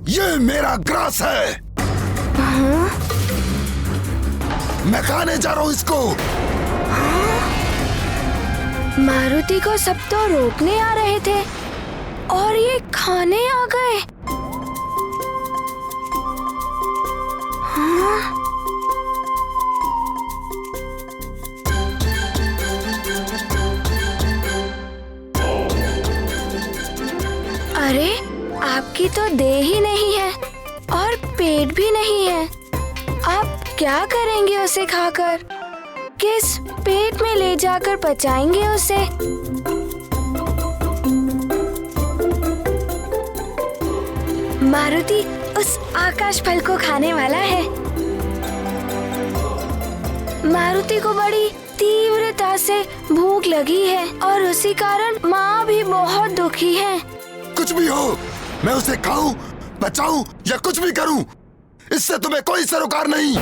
ये मेरा ग्रास है। मैं खाने जा रहा हूँ इसको। मारुति को सब तो रोकने आ रहे थे और ये खाने आ गए। हाँ? अरे आपकी तो देह ही नहीं है और पेट भी नहीं है। आप क्या करेंगे उसे खाकर? किस पेट में ले जाकर पचाएंगे उसे? मारुति उस आकाश फल को खाने वाला है। मारुति को बड़ी तीव्रता से भूख लगी है और उसी कारण माँ भी बहुत दुखी है। कुछ भी हो, मैं उसे खाऊं, बचाऊं या कुछ भी करूं, इससे तुम्हें कोई सरोकार नहीं।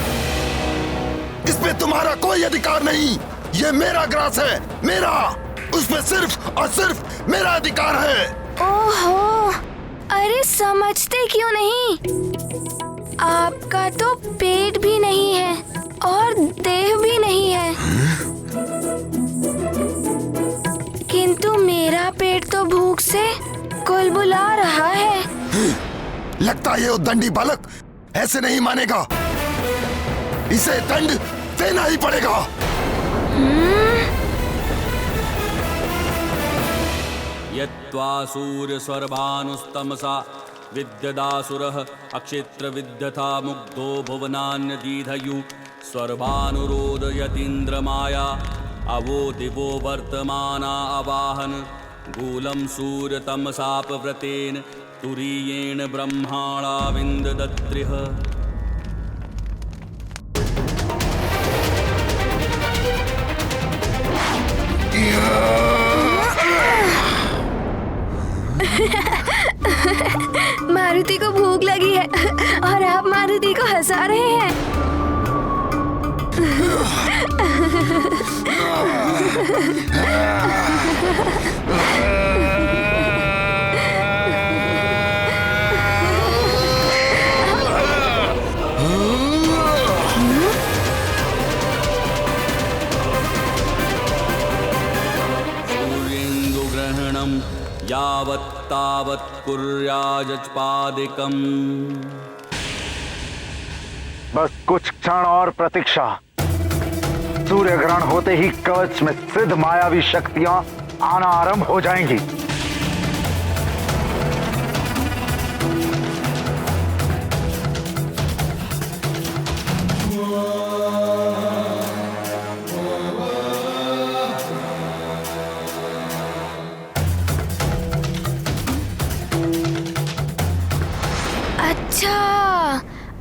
इसमें तुम्हारा कोई अधिकार नहीं। ये मेरा ग्रास है, मेरा। उसमें सिर्फ और सिर्फ मेरा अधिकार है। ओहो, अरे समझते क्यों नहीं? आपका तो पेट भी नहीं है और देह भी नहीं है। किंतु मेरा पेट तो भूख से कुलबुला रहा है। लगता है ये उद्दंडी बालक ऐसे नहीं मानेगा। इसे दंड देना ही पड़ेगा। यत्वा सूर्यस्वर्भानुस्तमसा विद्यदासुरः अक्षेत्र विद्यथा मुग्धो भुवनान्यदीधयु स्वर्भानुरोदयतीन्द्रमाया अवो दिवो वर्तमाना अवाहन गूलं सूर्यतमसापव्रतेन तुरीयेण ब्रह्माणा विन्ददत्रिः। मारुति को भूख लगी है और आप मारुति को हंसा रहे हैं। सूर्येन्दुग्रहणं यावत् तावत् कुर्याजपादिकम्। बस कुछ क्षण और प्रतीक्षा। सूर्य ग्रहण होते ही कवच में सिद्ध मायावी शक्तियां आना आरंभ हो जाएंगी। अच्छा,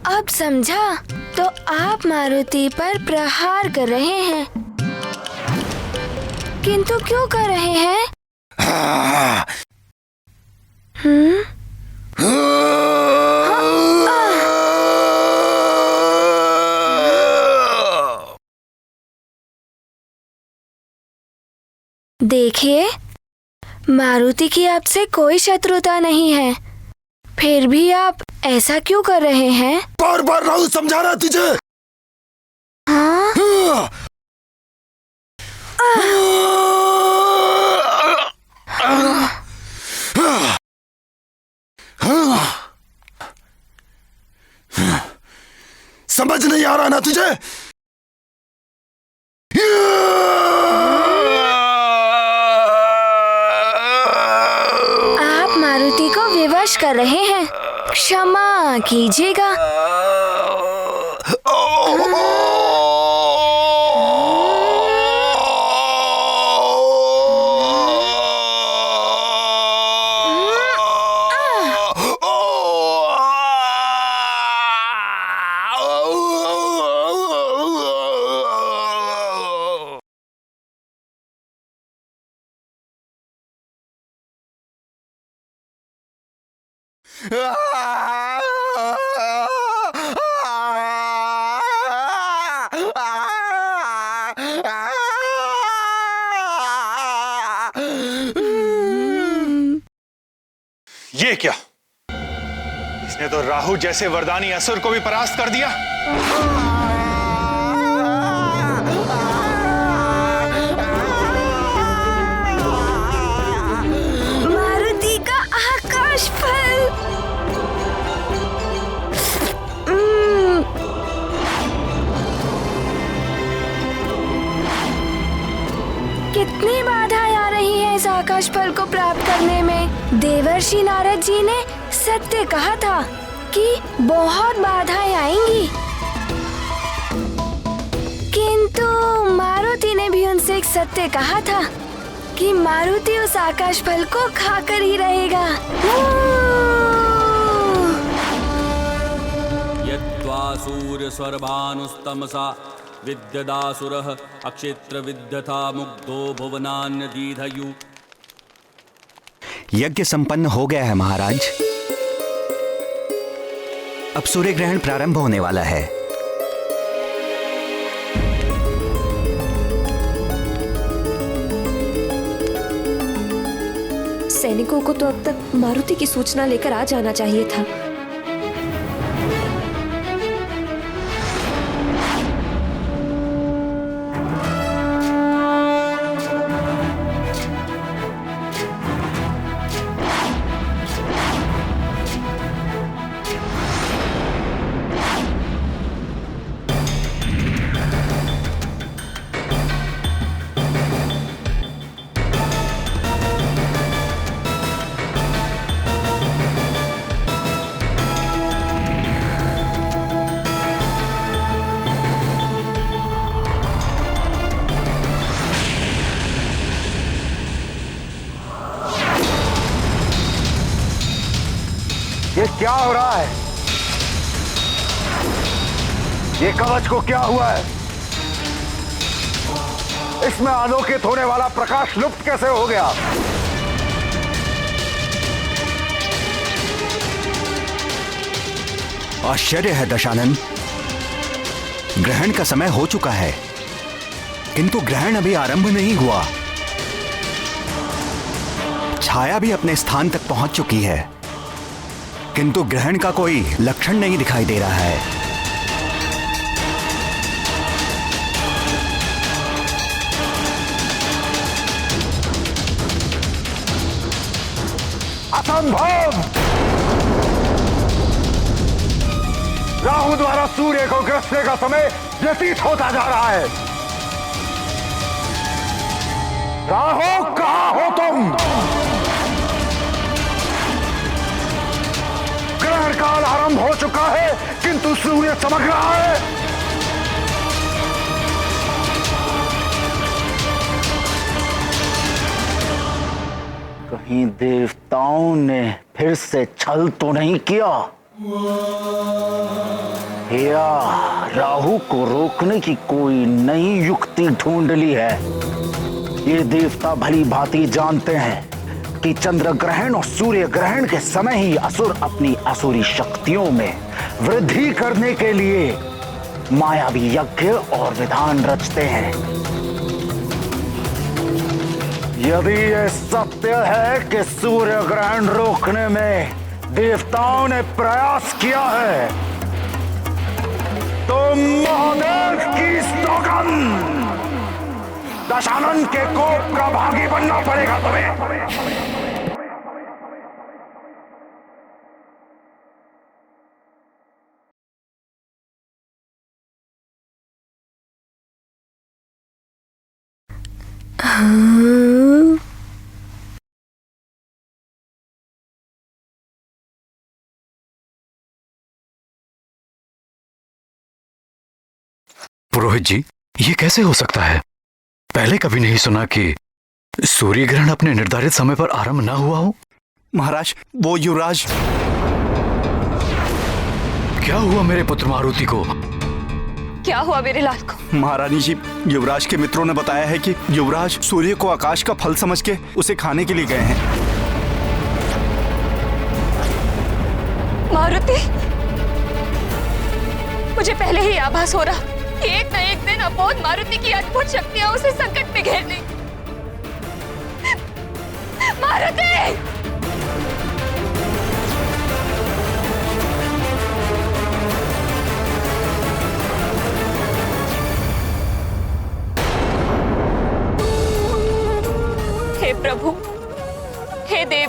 अब समझा। तो आप मारुति पर प्रहार कर रहे हैं, किंतु क्यों कर रहे हैं? देखिए, मारुति की आपसे कोई शत्रुता नहीं है, फिर भी आप ऐसा क्यों कर रहे हैं? बार बार राहुल समझा रहा तुझे। हाँ? समझ नहीं आ रहा ना तुझे? आप मारुति को विवश कर रहे हैं, क्षमा कीजिएगा। ये क्या? इसने तो राहु जैसे वरदानी असुर को भी परास्त कर दिया। मारुति का आकाश फल। कितनी बाधाएं आ रही हैं इस आकाश फल को प्राप्त करने में। देवर्षि नारद जी ने सत्य कहा था कि बहुत बाधाएं आएंगी, किंतु मारुति ने भी उनसे एक सत्य कहा था कि मारुति उस आकाश फल को खाकर ही रहेगा। यत्त्वासूर स्वर्भानुस्तमसा विद्यदासुरः अक्षेत्र विद्यथा मुग्धो भुवनान्य दीधयु। यज्ञ संपन्न हो गया है महाराज। अब सूर्य ग्रहण प्रारंभ होने वाला है। सैनिकों को तो अब तक मारुति की सूचना लेकर आ जाना चाहिए था। ये क्या हो रहा है? ये कवच को क्या हुआ है? इसमें आलोकित होने वाला प्रकाश लुप्त कैसे हो गया? आश्चर्य है दशानन। ग्रहण का समय हो चुका है, किंतु ग्रहण अभी आरंभ नहीं हुआ। छाया भी अपने स्थान तक पहुंच चुकी है, किंतु ग्रहण का कोई लक्षण नहीं दिखाई दे रहा है। असंभव! राहु द्वारा सूर्य को ग्रसने का समय व्यतीत होता जा रहा है। राहु, कहां हो तुम? ग्रहण काल आरंभ हो चुका है, किंतु सूर्य चमक रहा है। कहीं देवताओं ने फिर से छल तो नहीं किया, या राहु को रोकने की कोई नई युक्ति ढूंढ ली है। ये देवता भली भांति जानते हैं कि चंद्र ग्रहण और सूर्य ग्रहण के समय ही असुर अपनी असुरी शक्तियों में वृद्धि करने के लिए मायावी यज्ञ और विधान रचते हैं। यदि यह सत्य है कि सूर्य ग्रहण रोकने में देवताओं ने प्रयास किया है, तो महादेव की सौगंध, दशानन के कोप का भागी बनना पड़ेगा तुम्हें। पुरोहित जी, ये कैसे हो सकता है? पहले कभी नहीं सुना कि सूर्य ग्रहण अपने निर्धारित समय पर आरंभ ना हुआ हो। महाराज, वो युवराज। क्या हुआ मेरे पुत्र मारुति को? क्या हुआ मेरे लाल को? महारानी जी, युवराज के मित्रों ने बताया है कि युवराज सूर्य को आकाश का फल समझ के उसे खाने के लिए गए हैं। मारुति, मुझे पहले ही आभास हो रहा कि एक न एक दिन अबोध मारुति की अद्भुत शक्तियां उसे संकट में घेर लेंगी। मारुति!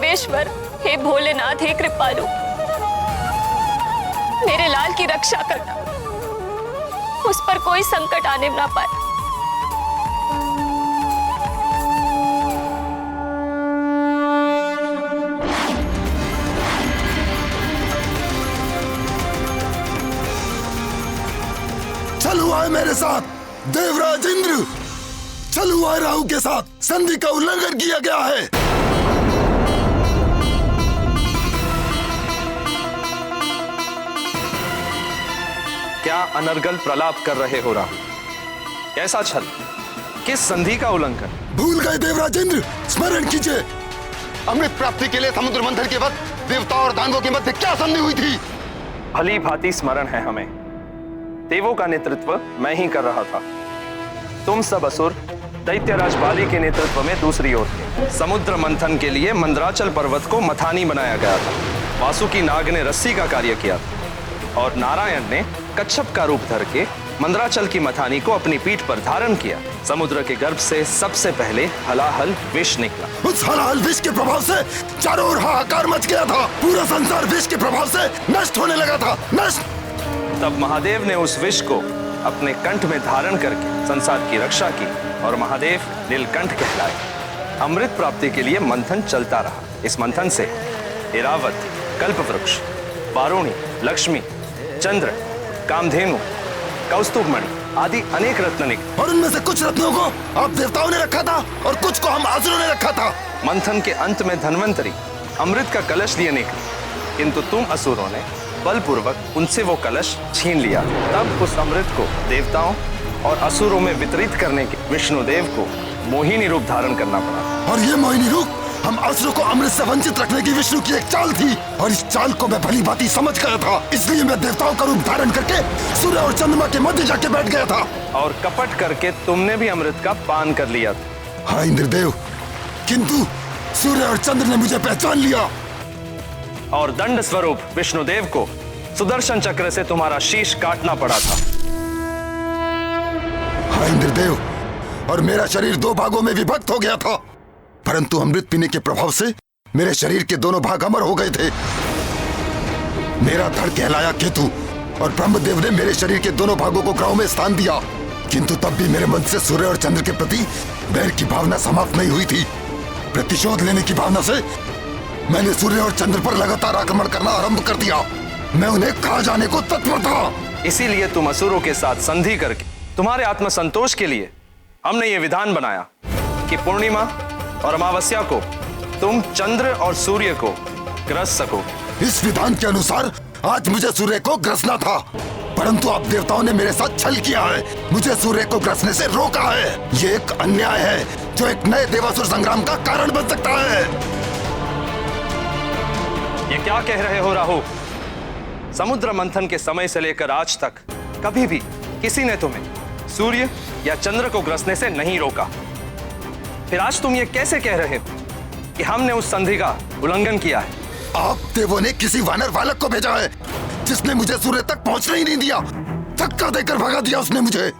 देवेश्वर, हे भोलेनाथ, हे कृपालु, मेरे लाल की रक्षा करना, उस पर कोई संकट आने ना पाए। चलो आए मेरे साथ देवराज इंद्र, चलो आए राहु के साथ, संधि का उल्लंघन किया गया है। क्या अनर्गल प्रलाप कर रहे हो राहु? कैसा छल? किस संधि का उल्लंघन? भूल गए देवराज इंद्र, स्मरण कीजिए। अमृत प्राप्ति के लिए समुद्र मंथन के वक्त देवताओं और दानवों के मध्य क्या संधि हुई थी? भली भांति स्मरण है हमें। देवों का नेतृत्व मैं ही कर रहा था। तुम सब असुर दैत्यराज बाली के नेतृत्व में दूसरी ओर थे। समुद्र मंथन के लिए मंदराचल पर्वत को मथानी बनाया गया था। वासुकी नाग ने रस्सी का कार्य किया था और नारायण ने कच्छप का रूप धर के मंदराचल की मथानी को अपनी पीठ पर धारण किया। समुद्र के गर्भ से सबसे पहले हलाहल विष निकला। उस हलाहल विष के प्रभाव से चारों ओर हाहाकार मच गया था। पूरा संसार विष के प्रभाव से नष्ट होने लगा था। नष्ट। तब महादेव ने उस विष को अपने कंठ में धारण करके संसार की रक्षा की और महादेव नीलकंठ कहलाए। अमृत प्राप्ति के लिए मंथन चलता रहा। इस मंथन से ऐरावत, कल्पवृक्ष, वारुणी, लक्ष्मी, चंद्र, कामधेनु, कौस्तुभमणि आदि अनेक रत्न निकले। और उनमें से कुछ रत्नों को आप देवताओं ने रखा था और कुछ को हम असुरों ने रखा था। मंथन के अंत में धन्वंतरी अमृत का कलश लिए निकले, किंतु तुम असुरों ने बलपूर्वक उनसे वो कलश छीन लिया। तब उस अमृत को देवताओं और असुरों में वितरित करने के विष्णुदेव को मोहिनी रूप धारण करना पड़ा। और ये मोहिनी रूप हम असुरों को अमृत से वंचित रखने की विष्णु की एक चाल थी और इस चाल को मैं भली भांति समझ गया था। इसलिए मैं देवताओं का रूप धारण करके सूर्य और चंद्रमा के मध्य जाके बैठ गया था। और कपट करके तुमने भी अमृत का पान कर लिया था। हाँ इंद्रदेव, किंतु सूर्य और चंद्र ने मुझे पहचान लिया और दंड स्वरूप विष्णुदेव को सुदर्शन चक्र से तुम्हारा शीश काटना पड़ा था। हाँ इंद्रदेव, और मेरा शरीर दो भागों में विभक्त हो गया था, परंतु अमृत पीने के प्रभाव से मेरे शरीर के दोनों भाग अमर हो गए थे। मेरा धड़ कहलाया केतु और ब्रह्मदेव ने मेरे शरीर के दोनों भागों को ग्रहों में स्थान दिया, किंतु तब भी मेरे मन से सूर्य और चंद्र के प्रति बैर की भावना समाप्त नहीं हुई थी। प्रतिशोध लेने की भावना से मैंने सूर्य और चंद्र पर लगातार आक्रमण करना आरंभ कर दिया। मैं उन्हें खा जाने को तत्पर था। इसीलिए तुम असुरों के साथ संधि करके तुम्हारे आत्मसंतोष के लिए हमने ये विधान बनाया कि पूर्णिमा और अमावस्या को तुम चंद्र और सूर्य को ग्रस सको। इस विधान के अनुसार आज मुझे सूर्य को ग्रसना था, परंतु आप देवताओं ने मेरे साथ छल किया है, मुझे सूर्य को ग्रसने से रोका है। ये एक अन्याय है जो एक नए देवासुर संग्राम का कारण बन सकता है। ये क्या कह रहे हो राहु? समुद्र मंथन के समय से लेकर आज तक कभी भी किसी ने तुम्हें सूर्य या चंद्र को ग्रसने से नहीं रोका। फिर आज तुम ये कैसे कह रहे हो कि हमने उस संधि का उल्लंघन किया है? आप देवों ने किसी वानर बालक को भेजा है जिसने मुझे सूर्य तक पहुंचने ही नहीं दिया। धक्का देकर भगा दिया उसने मुझे।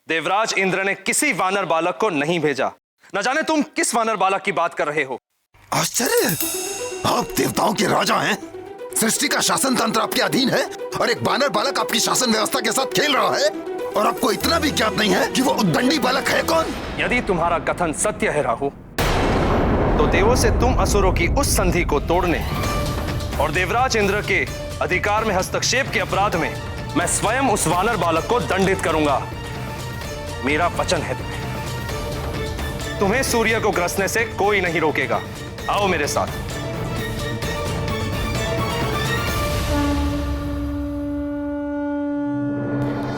देवराज इंद्र ने किसी वानर बालक को नहीं भेजा। न जाने तुम किस वानर बालक की बात कर रहे हो। आश्चर्य, आप देवताओं के राजा हैं, सृष्टि का शासन तंत्र आपके अधीन है और एक वानर बालक आपकी शासन व्यवस्था के साथ खेल रहा है और आपको इतना भी ज्ञात नहीं है कि वो उद्दंडी बालक है कौन? यदि तुम्हारा कथन सत्य है राहु, तो देवों से तुम असुरों की उस संधि को तोड़ने और देवराज इंद्र के अधिकार में हस्तक्षेप के अपराध में मैं स्वयं उस वानर बालक को दंडित करूंगा। मेरा वचन है तुम्हें सूर्य को ग्रसने से कोई नहीं रोकेगा। आओ मेरे साथ।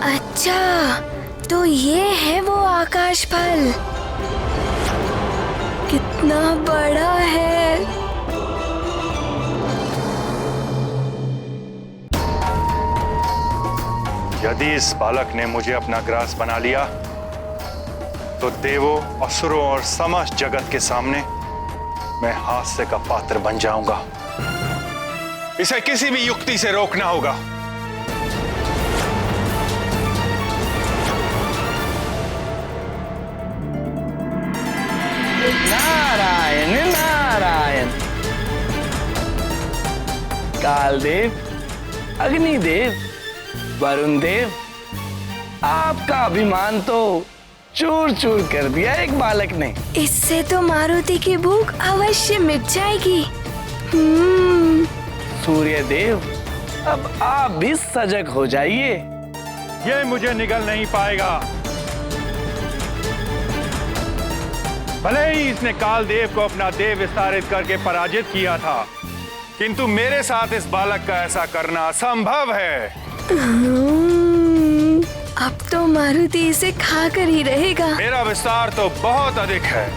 अच्छा, तो ये है वो आकाश फल। कितना बड़ा है। यदि इस बालक ने मुझे अपना ग्रास बना लिया तो देवों, असुरों और समस्त जगत के सामने मैं हास्य का पात्र बन जाऊंगा। इसे किसी भी युक्ति से रोकना होगा। नारायण नारायण। कालदेव, अग्निदेव, वरुण देव, आपका अभिमान तो चूर चूर कर दिया एक बालक ने। इससे तो मारुति की भूख अवश्य मिट जाएगी। सूर्य देव, अब आप भी सजग हो जाइए। ये मुझे निगल नहीं पाएगा। भले ही इसने कालदेव को अपना देव विस्तारित करके पराजित किया था, किंतु मेरे साथ इस बालक का ऐसा करना असंभव है। अब तो मारुति इसे खाकर ही रहेगा। मेरा विस्तार तो बहुत अधिक है।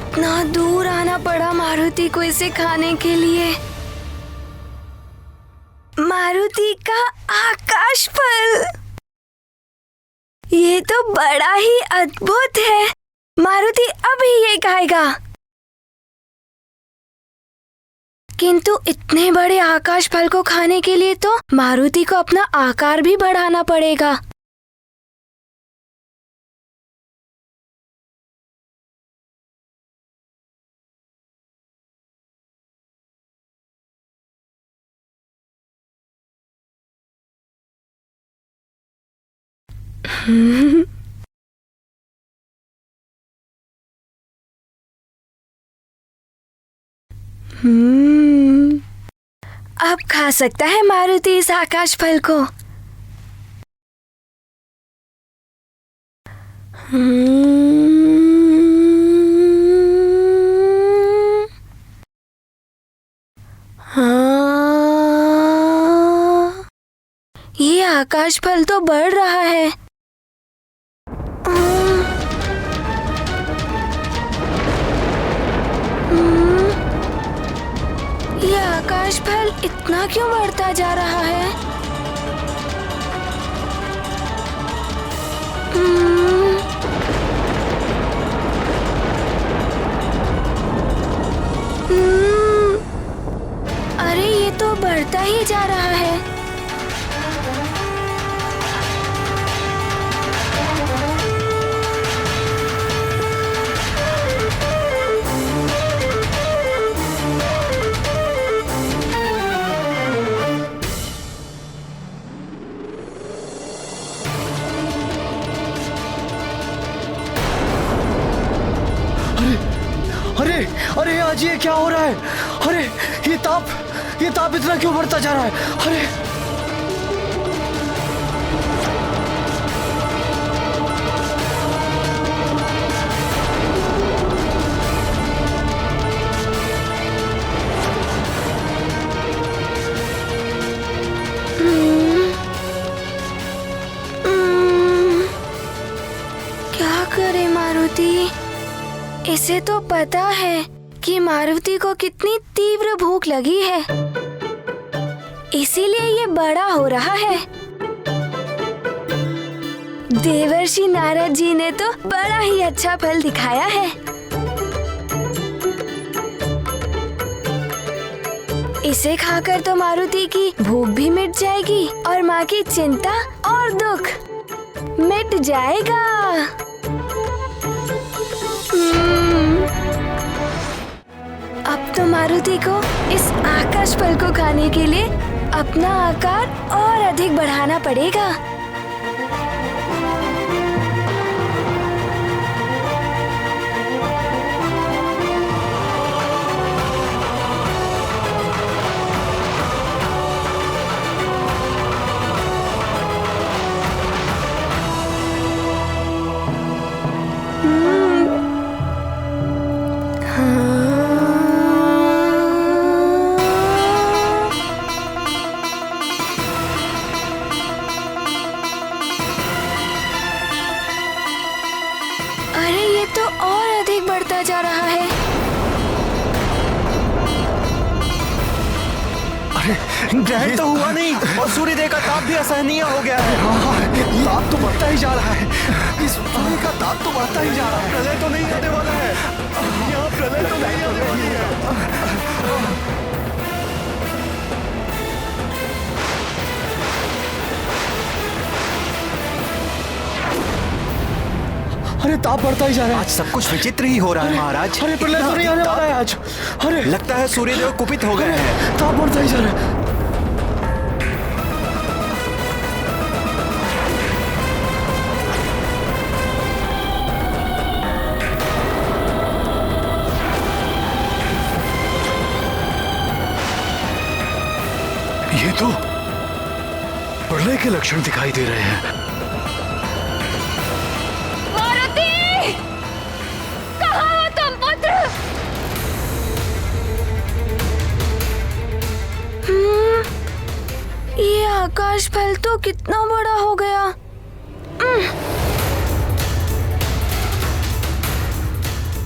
इतना दूर आना पड़ा मारुति को इसे खाने के लिए। मारुति का आकाश फल, ये तो बड़ा ही अद्भुत है। मारुति अभी ये खाएगा। किंतु इतने बड़े आकाश फल को खाने के लिए तो मारुति को अपना आकार भी बढ़ाना पड़ेगा। अब खा सकता है मारुति इस आकाश फल को। ये आकाश फल तो बढ़ रहा है। ये आकाश फल इतना क्यों बढ़ता जा रहा है? अरे ये तो बढ़ता ही जा रहा है। अरे आज ये क्या हो रहा है? अरे ये ताप इतना क्यों बढ़ता जा रहा है? अरे क्या करे मारुति? इसे तो पता है कि मारुति को कितनी तीव्र भूख लगी है, इसीलिए ये बड़ा हो रहा है। देवर्षि नारद जी ने तो बड़ा ही अच्छा फल दिखाया है। इसे खाकर तो मारुति की भूख भी मिट जाएगी और माँ की चिंता और दुख मिट जाएगा। अब तो मारुति को इस आकाश फल को खाने के लिए अपना आकार और अधिक बढ़ाना पड़ेगा। ग्रहण तो हुआ नहीं और सूर्यदेव का ताप भी असहनीय हो गया है। ताप तो बढ़ता ही जा रहा है। इस सूर्य का ताप तो बढ़ता ही जा रहा है। प्रलय तो नहीं आने वाला है। यहाँ प्रलय तो नहीं आने वाली है। अरे ताप बढ़ता ही जा रहा है। आज सब कुछ विचित्र ही हो रहा है महाराज। अरे प्रलय तो नहीं आने वाला है आज। अरे लगता है सूर्यदेव कुपित हो गए हैं। ताप बढ़ता ही जा रहा है। ये तो प्रलय के लक्षण दिखाई दे रहे हैं। मारुति! कहाँ हो तुम पुत्र? ये आकाश फल तो कितना बड़ा हो गया।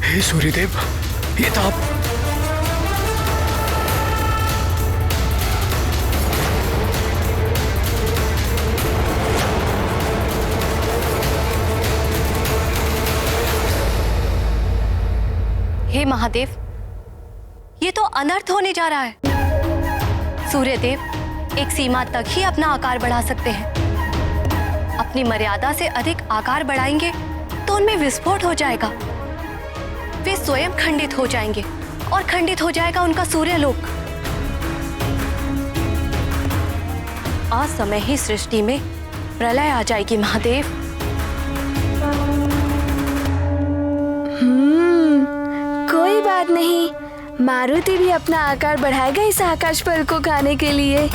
हे सूर्यदेव, ये ताप हे महादेव, ये तो अनर्थ होने जा रहा है। सूर्यदेव एक सीमा तक ही अपना आकार बढ़ा सकते हैं। अपनी मर्यादा से अधिक आकार बढ़ाएंगे तो उनमें विस्फोट हो जाएगा। वे स्वयं खंडित हो जाएंगे और खंडित हो जाएगा उनका सूर्यलोक। असमय ही सृष्टि में प्रलय आ जाएगी महादेव। कोई बात नहीं, मारुति भी अपना आकार बढ़ाएगा इस आकाश फल को खाने के लिए।